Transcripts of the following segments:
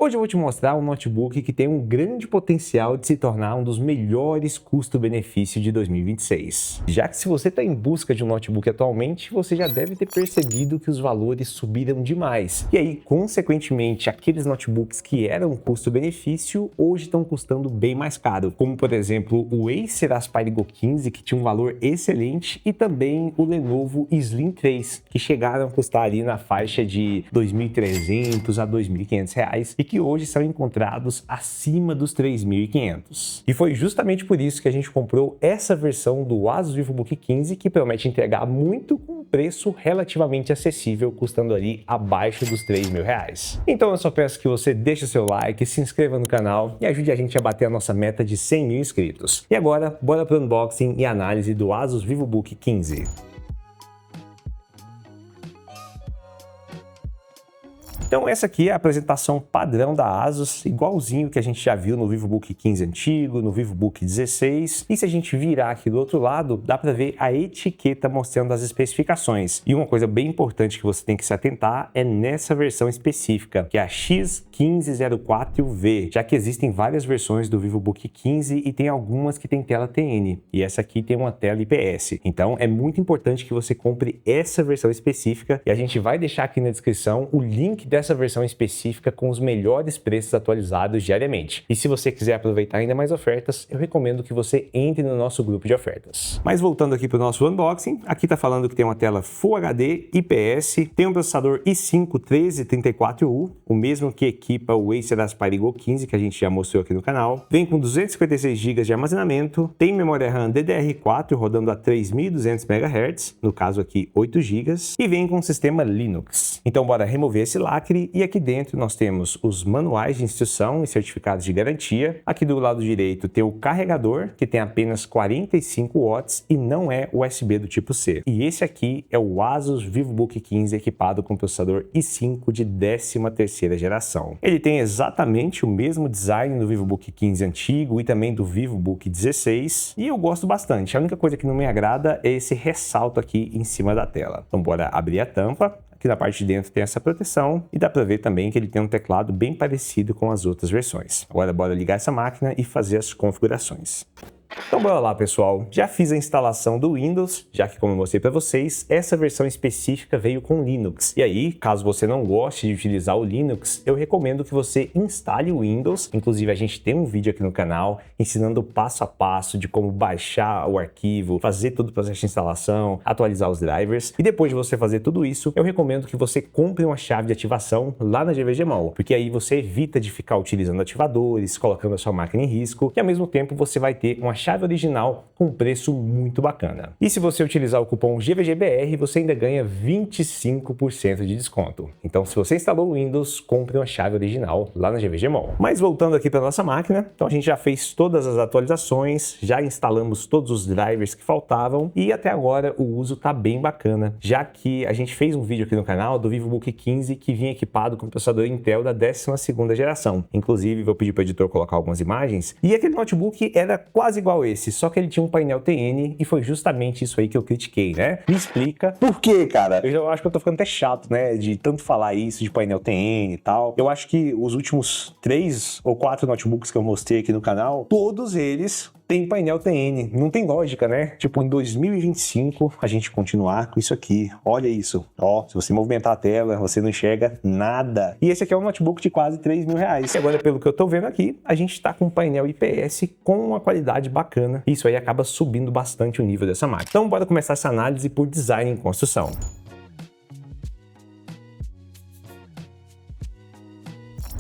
Hoje eu vou te mostrar um notebook que tem um grande potencial de se tornar um dos melhores custo-benefício de 2026. Já que se você está em busca de um notebook atualmente, você já deve ter percebido que os valores subiram demais. E aí, consequentemente, aqueles notebooks que eram custo-benefício, hoje estão custando bem mais caro. Como, por exemplo, o Acer Aspire Go 15, que tinha um valor excelente, e também o Lenovo Slim 3, que chegaram a custar ali na faixa de R$ 2.300 a R$ 2.500 e que hoje são encontrados acima dos 3.500. E foi justamente por isso que a gente comprou essa versão do Asus VivoBook 15, que promete entregar muito com um preço relativamente acessível, custando ali abaixo dos R$ 3.000. Então eu só peço que você deixe seu like, se inscreva no canal e ajude a gente a bater a nossa meta de 100 mil inscritos. E agora, bora para o unboxing e análise do Asus VivoBook 15. Então essa aqui é a apresentação padrão da Asus, igualzinho que a gente já viu no VivoBook 15 antigo, no VivoBook 16. E se a gente virar aqui do outro lado, dá para ver a etiqueta mostrando as especificações. E uma coisa bem importante que você tem que se atentar é nessa versão específica, que é a X1504V, já que existem várias versões do VivoBook 15 e tem algumas que tem tela TN, e essa aqui tem uma tela IPS. Então é muito importante que você compre essa versão específica, e a gente vai deixar aqui na descrição o link dessa versão específica com os melhores preços atualizados diariamente. E se você quiser aproveitar ainda mais ofertas, eu recomendo que você entre no nosso grupo de ofertas. Mas voltando aqui para o nosso unboxing, aqui tá falando que tem uma tela Full HD IPS, tem um processador i5-1334U, o mesmo que equipa o Acer Aspire Go 15 que a gente já mostrou aqui no canal. Vem com 256 GB de armazenamento, tem memória RAM DDR4 rodando a 3.200 MHz, no caso aqui 8 GB, e vem com um sistema Linux. Então bora remover esse lacre. E aqui dentro nós temos os manuais de instrução e certificados de garantia. Aqui do lado direito tem o carregador, que tem apenas 45 watts e não é USB do tipo C. E esse aqui é o Asus VivoBook 15 equipado com processador i5 de 13ª geração. Ele tem exatamente o mesmo design do VivoBook 15 antigo e também do VivoBook 16, e eu gosto bastante. A única coisa que não me agrada é esse ressalto aqui em cima da tela. Então bora abrir a tampa. Aqui na parte de dentro tem essa proteção e dá para ver também que ele tem um teclado bem parecido com as outras versões. Agora bora ligar essa máquina e fazer as configurações. Então bora lá, pessoal. Já fiz a instalação do Windows, já que como eu mostrei para vocês, essa versão específica veio com Linux. E aí, caso você não goste de utilizar o Linux, eu recomendo que você instale o Windows. Inclusive, a gente tem um vídeo aqui no canal ensinando passo a passo de como baixar o arquivo, fazer todo o processo de instalação, atualizar os drivers. E depois de você fazer tudo isso, eu recomendo que você compre uma chave de ativação lá na GVGMall, porque aí você evita de ficar utilizando ativadores, colocando a sua máquina em risco, e ao mesmo tempo você vai ter uma chave original com um preço muito bacana. E se você utilizar o cupom GVGBR, você ainda ganha 25% de desconto. Então, se você instalou o Windows, compre uma chave original lá na GVGMall. Mas voltando aqui para nossa máquina, então a gente já fez todas as atualizações, já instalamos todos os drivers que faltavam e até agora o uso tá bem bacana, já que a gente fez um vídeo aqui no canal do VivoBook 15 que vinha equipado com processador Intel da 12ª geração. Inclusive, vou pedir para o editor colocar algumas imagens, e aquele notebook era quase igual esse, só que ele tinha um painel TN e foi justamente isso aí que eu critiquei, né? Me explica. Por quê, cara? Eu já acho que eu tô ficando até chato, né? De tanto falar isso de painel TN e tal. Eu acho que os últimos 3 ou 4 notebooks que eu mostrei aqui no canal, todos eles tem painel TN. Não tem lógica, né? Tipo, em 2025, a gente continuar com isso aqui. Olha isso. Ó, se você movimentar a tela, você não enxerga nada. E esse aqui é um notebook de quase R$ 3.000. E agora, pelo que eu tô vendo aqui, a gente tá com um painel IPS com uma qualidade bacana. Isso aí acaba subindo bastante o nível dessa máquina. Então, bora começar essa análise por design em construção.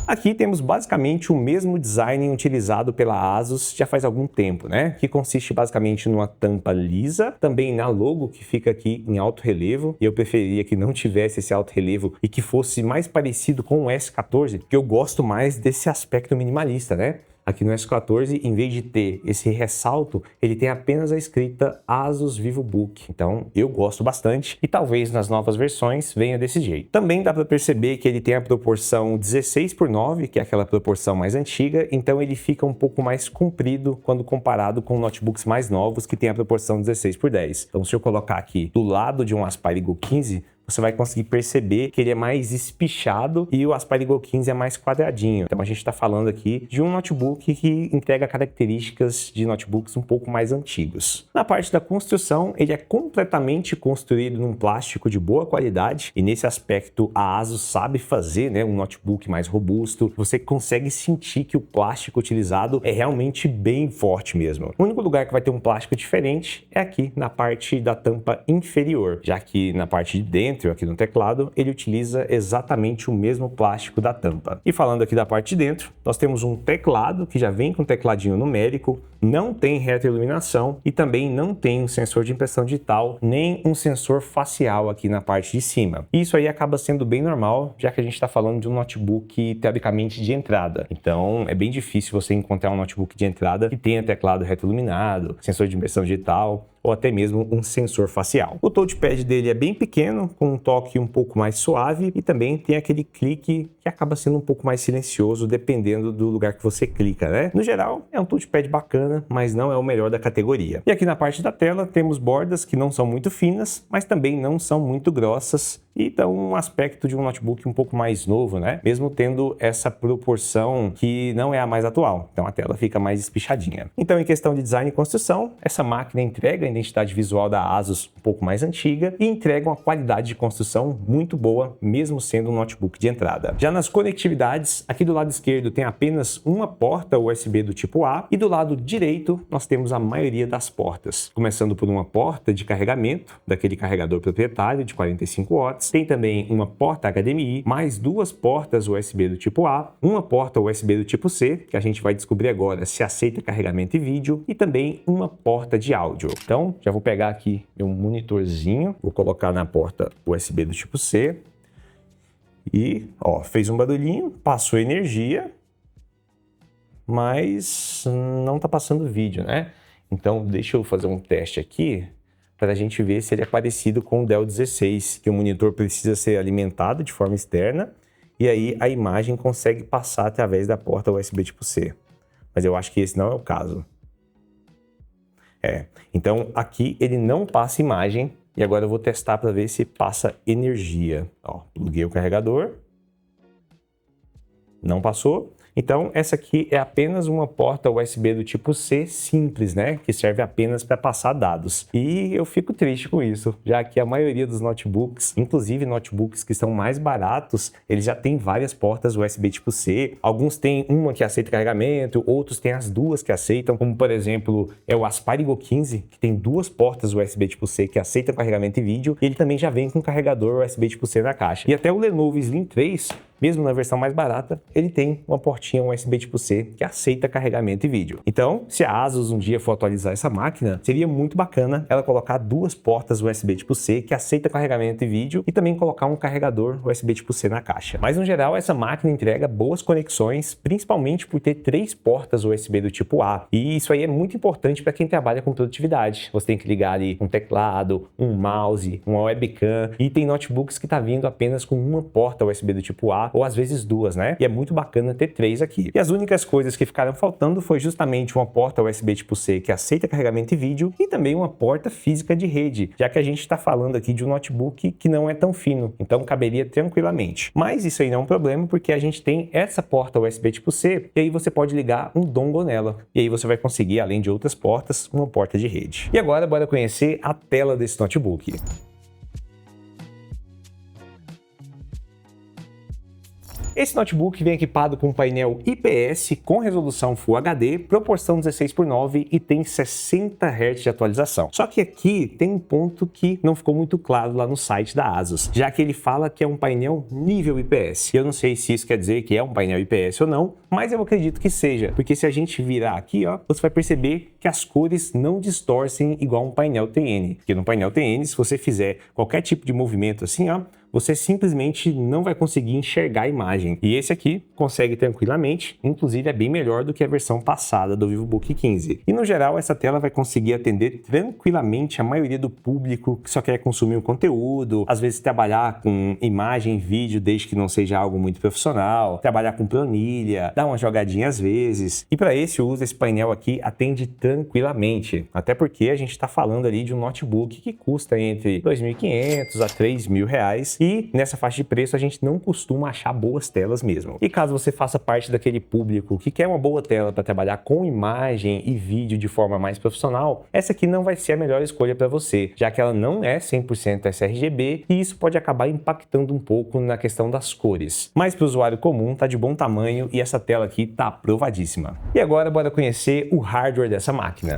Aqui temos basicamente o mesmo design utilizado pela Asus já faz algum tempo, né? Que consiste basicamente numa tampa lisa, também na logo que fica aqui em alto relevo, e eu preferiria que não tivesse esse alto relevo e que fosse mais parecido com o S14, porque eu gosto mais desse aspecto minimalista, né? Aqui no S14, em vez de ter esse ressalto, ele tem apenas a escrita Asus VivoBook. Então, eu gosto bastante e talvez nas novas versões venha desse jeito. Também dá para perceber que ele tem a proporção 16:9, que é aquela proporção mais antiga, então ele fica um pouco mais comprido quando comparado com notebooks mais novos que tem a proporção 16:10. Então, se eu colocar aqui do lado de um Aspire Go 15, você vai conseguir perceber que ele é mais espichado e o Aspire Go 15 é mais quadradinho. Então a gente está falando aqui de um notebook que entrega características de notebooks um pouco mais antigos. Na parte da construção, ele é completamente construído num plástico de boa qualidade e nesse aspecto a ASUS sabe fazer, né, um notebook mais robusto. Você consegue sentir que o plástico utilizado é realmente bem forte mesmo. O único lugar que vai ter um plástico diferente é aqui na parte da tampa inferior, já que na parte de dentro, aqui no teclado, ele utiliza exatamente o mesmo plástico da tampa. E falando aqui da parte de dentro, nós temos um teclado que já vem com tecladinho numérico, não tem retroiluminação e também não tem um sensor de impressão digital, nem um sensor facial aqui na parte de cima. E isso aí acaba sendo bem normal, já que a gente está falando de um notebook teoricamente de entrada. Então é bem difícil você encontrar um notebook de entrada que tenha teclado retroiluminado, sensor de impressão digital ou até mesmo um sensor facial. O touchpad dele é bem pequeno, com um toque um pouco mais suave e também tem aquele clique que acaba sendo um pouco mais silencioso dependendo do lugar que você clica, né? No geral, é um touchpad bacana, mas não é o melhor da categoria. E aqui na parte da tela temos bordas que não são muito finas, mas também não são muito grossas e dão um aspecto de um notebook um pouco mais novo, né? Mesmo tendo essa proporção que não é a mais atual. Então a tela fica mais espichadinha. Então, em questão de design e construção, essa máquina entrega a identidade visual da ASUS um pouco mais antiga e entrega uma qualidade de construção muito boa, mesmo sendo um notebook de entrada. Já nas conectividades, aqui do lado esquerdo tem apenas uma porta USB do tipo A e do lado direito nós temos a maioria das portas. Começando por uma porta de carregamento, daquele carregador proprietário de 45 watts. Tem também uma porta HDMI, mais duas portas USB do tipo A, uma porta USB do tipo C, que a gente vai descobrir agora se aceita carregamento e vídeo, e também uma porta de áudio. Então, já vou pegar aqui meu monitorzinho, vou colocar na porta USB do tipo C e, ó, fez um barulhinho, passou energia, mas não tá passando vídeo, né? Então, deixa eu fazer um teste aqui para a gente ver se ele é parecido com o Dell 16, que o monitor precisa ser alimentado de forma externa e aí a imagem consegue passar através da porta USB tipo C. Mas eu acho que esse não é o caso. Então aqui ele não passa imagem e agora eu vou testar para ver se passa energia. Ó, pluguei o carregador, não passou. Então essa aqui é apenas uma porta USB do tipo C simples, né? Que serve apenas para passar dados. E eu fico triste com isso, já que a maioria dos notebooks, inclusive notebooks que são mais baratos, eles já têm várias portas USB tipo C. Alguns têm uma que aceita carregamento, outros têm as duas que aceitam, como por exemplo é o Aspire Go 15, que tem duas portas USB tipo C que aceitam carregamento e vídeo, e ele também já vem com carregador USB tipo C na caixa. E até o Lenovo Slim 3, mesmo na versão mais barata, ele tem uma portinha USB tipo C que aceita carregamento e vídeo. Então, se a ASUS um dia for atualizar essa máquina, seria muito bacana ela colocar duas portas USB tipo C que aceita carregamento e vídeo e também colocar um carregador USB tipo C na caixa. Mas no geral, essa máquina entrega boas conexões, principalmente por ter três portas USB do tipo A. E isso aí é muito importante para quem trabalha com produtividade. Você tem que ligar ali um teclado, um mouse, uma webcam, e tem notebooks que tá vindo apenas com uma porta USB do tipo A ou às vezes duas, né? E é muito bacana ter três aqui. E as únicas coisas que ficaram faltando foi justamente uma porta USB tipo C que aceita carregamento e vídeo e também uma porta física de rede, já que a gente está falando aqui de um notebook que não é tão fino, então caberia tranquilamente. Mas isso aí não é um problema porque a gente tem essa porta USB tipo C e aí você pode ligar um dongle nela. E aí você vai conseguir, além de outras portas, uma porta de rede. E agora bora conhecer a tela desse notebook. Esse notebook vem equipado com um painel IPS com resolução Full HD, proporção 16:9 e tem 60 Hz de atualização. Só que aqui tem um ponto que não ficou muito claro lá no site da ASUS, já que ele fala que é um painel nível IPS. Eu não sei se isso quer dizer que é um painel IPS ou não, mas eu acredito que seja, porque se a gente virar aqui, ó, você vai perceber que as cores não distorcem igual um painel TN. Porque no painel TN, se você fizer qualquer tipo de movimento assim, ó, você simplesmente não vai conseguir enxergar a imagem. E esse aqui consegue tranquilamente, inclusive é bem melhor do que a versão passada do VivoBook 15. E no geral, essa tela vai conseguir atender tranquilamente a maioria do público que só quer consumir um conteúdo, às vezes trabalhar com imagem e vídeo desde que não seja algo muito profissional, trabalhar com planilha, dar uma jogadinha às vezes. E para esse uso, esse painel aqui atende tranquilamente, até porque a gente está falando ali de um notebook que custa entre R$ 2.500 a R$ 3.000 e nessa faixa de preço a gente não costuma achar boas telas mesmo. E caso você faça parte daquele público que quer uma boa tela para trabalhar com imagem e vídeo de forma mais profissional, essa aqui não vai ser a melhor escolha para você, já que ela não é 100% sRGB e isso pode acabar impactando um pouco na questão das cores. Mas para o usuário comum tá de bom tamanho e essa tela aqui tá aprovadíssima. E agora bora conhecer o hardware dessa máquina.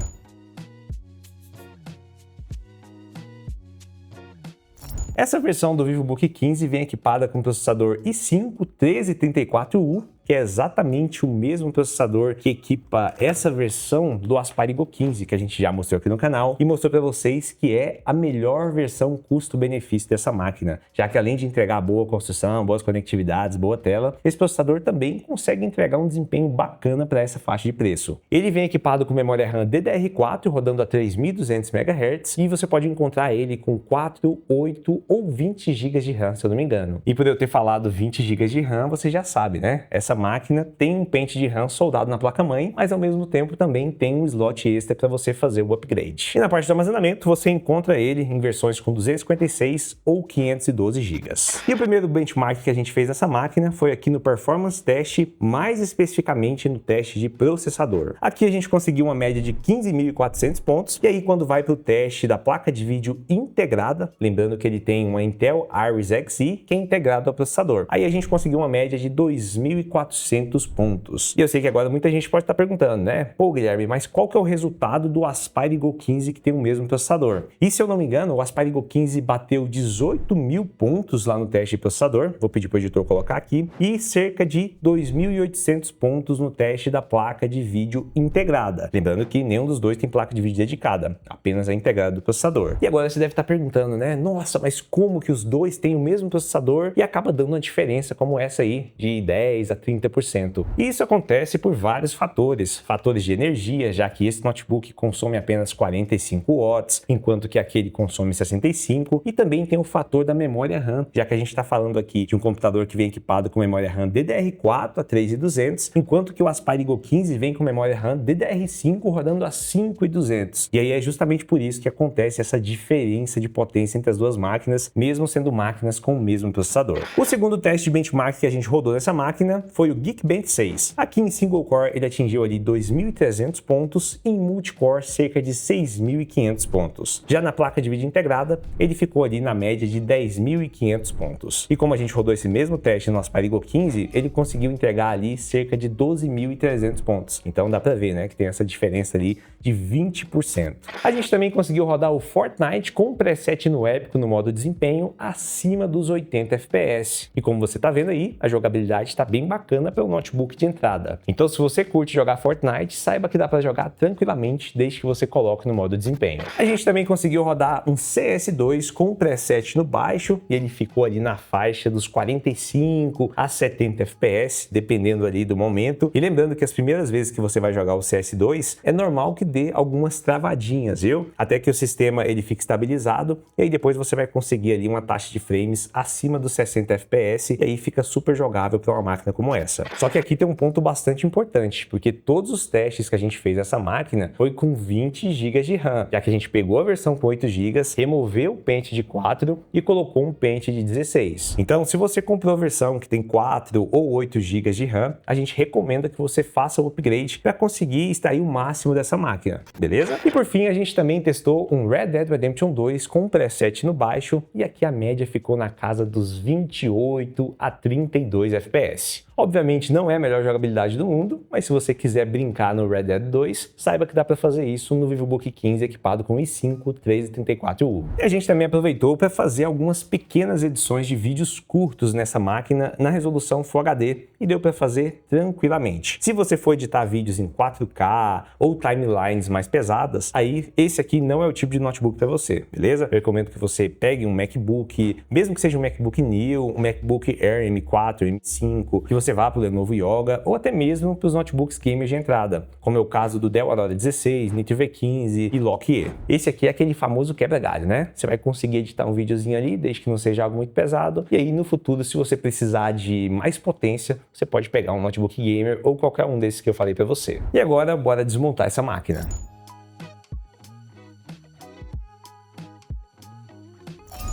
Essa versão do VivoBook 15 vem equipada com o processador i5-1334U, que é exatamente o mesmo processador que equipa essa versão do Aspire Go 15, que a gente já mostrou aqui no canal, e mostrou para vocês que é a melhor versão custo-benefício dessa máquina, já que além de entregar boa construção, boas conectividades, boa tela, esse processador também consegue entregar um desempenho bacana para essa faixa de preço. Ele vem equipado com memória RAM DDR4 rodando a 3.200 MHz e você pode encontrar ele com 4, 8 ou 20 GB de RAM, se eu não me engano. E por eu ter falado 20 GB de RAM, você já sabe, né? Essa máquina tem um pente de RAM soldado na placa-mãe, mas ao mesmo tempo também tem um slot extra para você fazer o upgrade. E na parte do armazenamento, você encontra ele em versões com 256 ou 512 GB. E o primeiro benchmark que a gente fez nessa máquina foi aqui no Performance Test, mais especificamente no teste de processador. Aqui a gente conseguiu uma média de 15.400 pontos, e aí quando vai para o teste da placa de vídeo integrada, lembrando que ele tem uma Intel Iris Xe, que é integrado ao processador. Aí a gente conseguiu uma média de 2.400 pontos. E eu sei que agora muita gente pode estar perguntando, né? Pô, Guilherme, mas qual que é o resultado do Aspire Go 15 que tem o mesmo processador? E se eu não me engano, o Aspire Go 15 bateu 18.000 pontos lá no teste de processador, vou pedir para o editor colocar aqui, e cerca de 2.800 pontos no teste da placa de vídeo integrada. Lembrando que nenhum dos dois tem placa de vídeo dedicada, apenas a integrada do processador. E agora você deve estar perguntando, né? Nossa, mas como que os dois têm o mesmo processador e acaba dando uma diferença como essa aí, de 10 a 30%? E isso acontece por vários fatores. Fatores de energia, já que esse notebook consome apenas 45 watts, enquanto que aquele consome 65, e também tem o fator da memória RAM, já que a gente está falando aqui de um computador que vem equipado com memória RAM DDR4 a 3.200, enquanto que o Aspire Go 15 vem com memória RAM DDR5 rodando a 5.200. E aí é justamente por isso que acontece essa diferença de potência entre as duas máquinas, mesmo sendo máquinas com o mesmo processador. O segundo teste de benchmark que a gente rodou nessa máquina foi o Geekbench 6. Aqui em single core ele atingiu ali 2.300 pontos, em multicore cerca de 6.500 pontos. Já na placa de vídeo integrada, ele ficou ali na média de 10.500 pontos. E como a gente rodou esse mesmo teste no Aspire Go 15, ele conseguiu entregar ali cerca de 12.300 pontos. Então dá pra ver, né, que tem essa diferença ali de 20%. A gente também conseguiu rodar o Fortnite com preset no Epic no modo desempenho acima dos 80 FPS. E como você tá vendo aí, a jogabilidade está bem bacana pelo notebook de entrada. Então se você curte jogar Fortnite, saiba que dá para jogar tranquilamente desde que você coloque no modo desempenho. A gente também conseguiu rodar um CS2 com preset no baixo e ele ficou ali na faixa dos 45 a 70 FPS, dependendo ali do momento. E lembrando que as primeiras vezes que você vai jogar o CS2, é normal que dê algumas travadinhas, viu? Até que o sistema ele fique estabilizado e aí depois você vai conseguir ali uma taxa de frames acima dos 60 FPS e aí fica super jogável para uma máquina como essa. Só que aqui tem um ponto bastante importante, porque todos os testes que a gente fez nessa máquina foi com 20 GB de RAM, já que a gente pegou a versão com 8 GB, removeu o pente de 4 e colocou um pente de 16. Então, se você comprou a versão que tem 4 ou 8 GB de RAM, a gente recomenda que você faça o upgrade para conseguir extrair o máximo dessa máquina, beleza? E por fim, a gente também testou um Red Dead Redemption 2 com preset no baixo e aqui a média ficou na casa dos 28 a 32 FPS. Obviamente não é a melhor jogabilidade do mundo, mas se você quiser brincar no Red Dead 2, saiba que dá para fazer isso no VivoBook 15 equipado com i5 1334U. E a gente também aproveitou para fazer algumas pequenas edições de vídeos curtos nessa máquina na resolução Full HD e deu para fazer tranquilamente. Se você for editar vídeos em 4K ou timelines mais pesadas, aí esse aqui não é o tipo de notebook para você, beleza? Eu recomendo que você pegue um MacBook, mesmo que seja um MacBook Neo, um MacBook Air M4, M5, que você vá para o Lenovo Yoga ou até mesmo para os notebooks gamers de entrada, como é o caso do Dell Aurora 16, Nitro V15 e Lockheed. Esse aqui é aquele famoso quebra-galho, né? Você vai conseguir editar um videozinho ali, desde que não seja algo muito pesado, e aí no futuro, se você precisar de mais potência, você pode pegar um notebook gamer ou qualquer um desses que eu falei para você. E agora, bora desmontar essa máquina.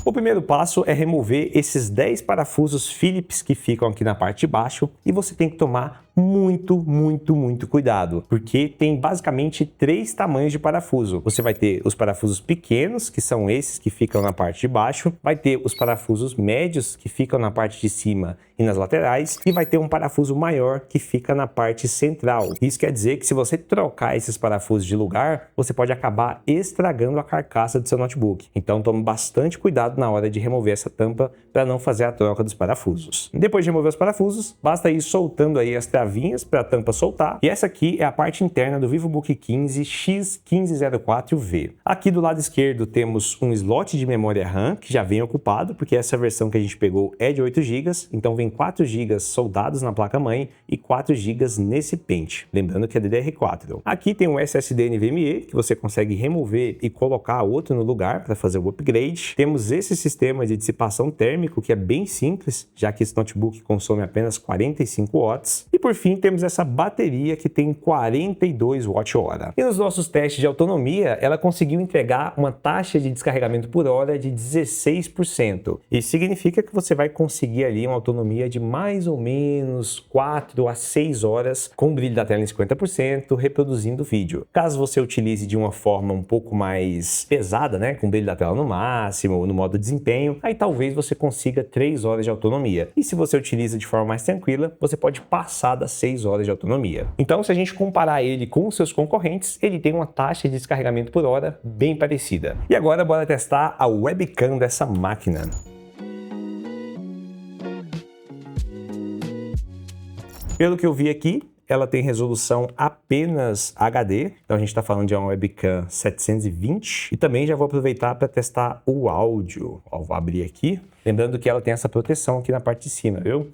O primeiro passo é remover esses 10 parafusos Phillips que ficam aqui na parte de baixo e você tem que tomar muito cuidado, porque tem basicamente 3 tamanhos de parafuso. Você vai ter os parafusos pequenos, que são esses que ficam na parte de baixo, vai ter os parafusos médios, que ficam na parte de cima e nas laterais, e vai ter um parafuso maior que fica na parte central. Isso quer dizer que se você trocar esses parafusos de lugar, você pode acabar estragando a carcaça do seu notebook. Então tome bastante cuidado na hora de remover essa tampa para não fazer a troca dos parafusos. Depois de remover os parafusos, basta ir soltando aí as travinhas para a tampa soltar. E essa aqui é a parte interna do VivoBook 15 X1504V. Aqui do lado esquerdo temos um slot de memória RAM que já vem ocupado, porque essa versão que a gente pegou é de 8 GB, então vem 4 GB soldados na placa-mãe e 4 GB nesse pente. Lembrando que é DDR4. Aqui tem um SSD NVMe que você consegue remover e colocar outro no lugar para fazer o upgrade. Temos esse sistema de dissipação térmico que é bem simples, já que esse notebook consome apenas 45 watts. E por fim, temos essa bateria que tem 42 watt-hora. E nos nossos testes de autonomia, ela conseguiu entregar uma taxa de descarregamento por hora de 16%. Isso significa que você vai conseguir ali uma autonomia de mais ou menos 4 a 6 horas com o brilho da tela em 50%, reproduzindo o vídeo. Caso você utilize de uma forma um pouco mais pesada, né, com o brilho da tela no máximo, no modo desempenho, aí talvez você consiga 3 horas de autonomia. E se você utiliza de forma mais tranquila, você pode passar das 6 horas de autonomia. Então, se a gente comparar ele com os seus concorrentes, ele tem uma taxa de descarregamento por hora bem parecida. E agora, bora testar a webcam dessa máquina. Pelo que eu vi aqui, ela tem resolução apenas HD, então a gente está falando de uma webcam 720. E também já vou aproveitar para testar o áudio. Ó, vou abrir aqui, lembrando que ela tem essa proteção aqui na parte de cima, viu?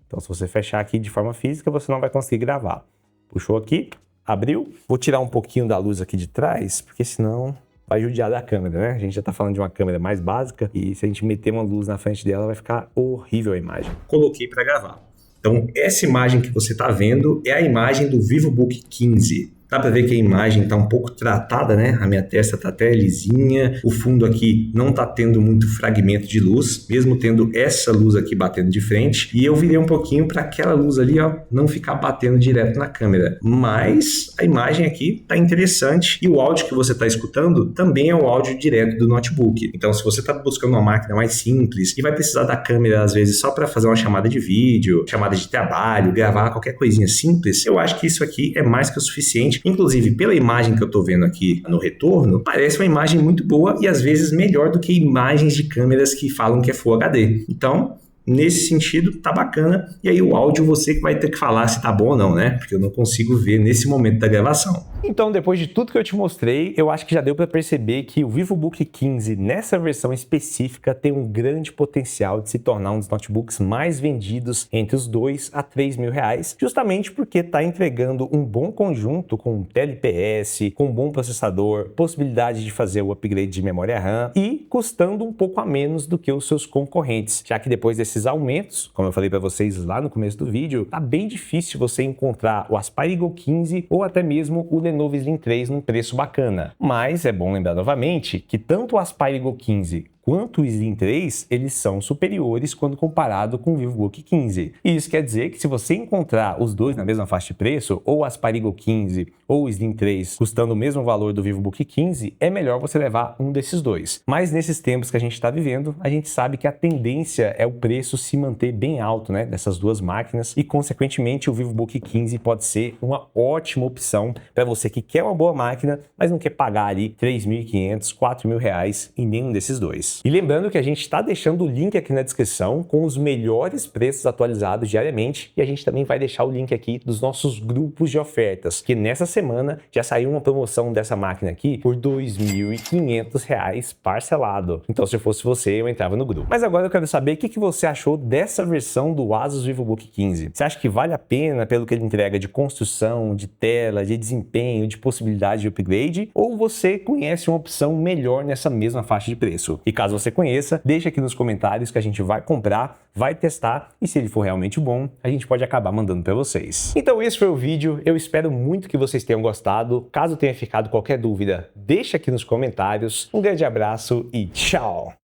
Então se você fechar aqui de forma física, você não vai conseguir gravar. Puxou aqui, abriu. Vou tirar um pouquinho da luz aqui de trás, porque senão vai judiar da câmera, né? A gente já tá falando de uma câmera mais básica e se a gente meter uma luz na frente dela, vai ficar horrível a imagem. Coloquei para gravar. Então, essa imagem que você está vendo é a imagem do VivoBook 15. Dá para ver que a imagem está um pouco tratada, né? A minha testa está até lisinha, o fundo aqui não está tendo muito fragmento de luz, mesmo tendo essa luz aqui batendo de frente. E eu virei um pouquinho para aquela luz ali, ó, não ficar batendo direto na câmera. Mas a imagem aqui está interessante e o áudio que você está escutando também é o áudio direto do notebook. Então, se você está buscando uma máquina mais simples e vai precisar da câmera às vezes só para fazer uma chamada de vídeo, chamada de trabalho, gravar qualquer coisinha simples, eu acho que isso aqui é mais que o suficiente. Inclusive, pela imagem que eu estou vendo aqui no retorno, parece uma imagem muito boa e às vezes melhor do que imagens de câmeras que falam que é Full HD. Então, nesse sentido, tá bacana. E aí o áudio você que vai ter que falar se tá bom ou não, né? Porque eu não consigo ver nesse momento da gravação. Então, depois de tudo que eu te mostrei, eu acho que já deu para perceber que o VivoBook 15, nessa versão específica, tem um grande potencial de se tornar um dos notebooks mais vendidos entre os 2 a 3 mil reais, justamente porque está entregando um bom conjunto com tela IPS, com um bom processador, possibilidade de fazer o upgrade de memória RAM e custando um pouco a menos do que os seus concorrentes, já que depois desses aumentos, como eu falei para vocês lá no começo do vídeo, tá bem difícil você encontrar o Aspire Go 15 ou até mesmo o Lenovo Slim 3 num preço bacana. Mas é bom lembrar novamente que tanto o Aspire Go 15 quanto o Slim 3, eles são superiores quando comparado com o VivoBook 15. E isso quer dizer que se você encontrar os dois na mesma faixa de preço, ou o Asparigo 15 ou o Slim 3 custando o mesmo valor do VivoBook 15, é melhor você levar um desses dois. Mas nesses tempos que a gente está vivendo, a gente sabe que a tendência é o preço se manter bem alto, né, dessas duas máquinas, e consequentemente o VivoBook 15 pode ser uma ótima opção para você que quer uma boa máquina, mas não quer pagar ali R$ 3.500, R$ 4.000 em nenhum desses dois. E lembrando que a gente está deixando o link aqui na descrição com os melhores preços atualizados diariamente, e a gente também vai deixar o link aqui dos nossos grupos de ofertas, que nessa semana já saiu uma promoção dessa máquina aqui por R$ 2.500 parcelado. Então, se eu fosse você, eu entrava no grupo. Mas agora eu quero saber o que você achou dessa versão do Asus VivoBook 15. Você acha que vale a pena pelo que ele entrega de construção, de tela, de desempenho, de possibilidade de upgrade? Ou você conhece uma opção melhor nessa mesma faixa de preço? E caso você conheça, deixa aqui nos comentários que a gente vai comprar, vai testar, e se ele for realmente bom, a gente pode acabar mandando para vocês. Então esse foi o vídeo, eu espero muito que vocês tenham gostado. Caso tenha ficado qualquer dúvida, deixa aqui nos comentários. Um grande abraço e tchau!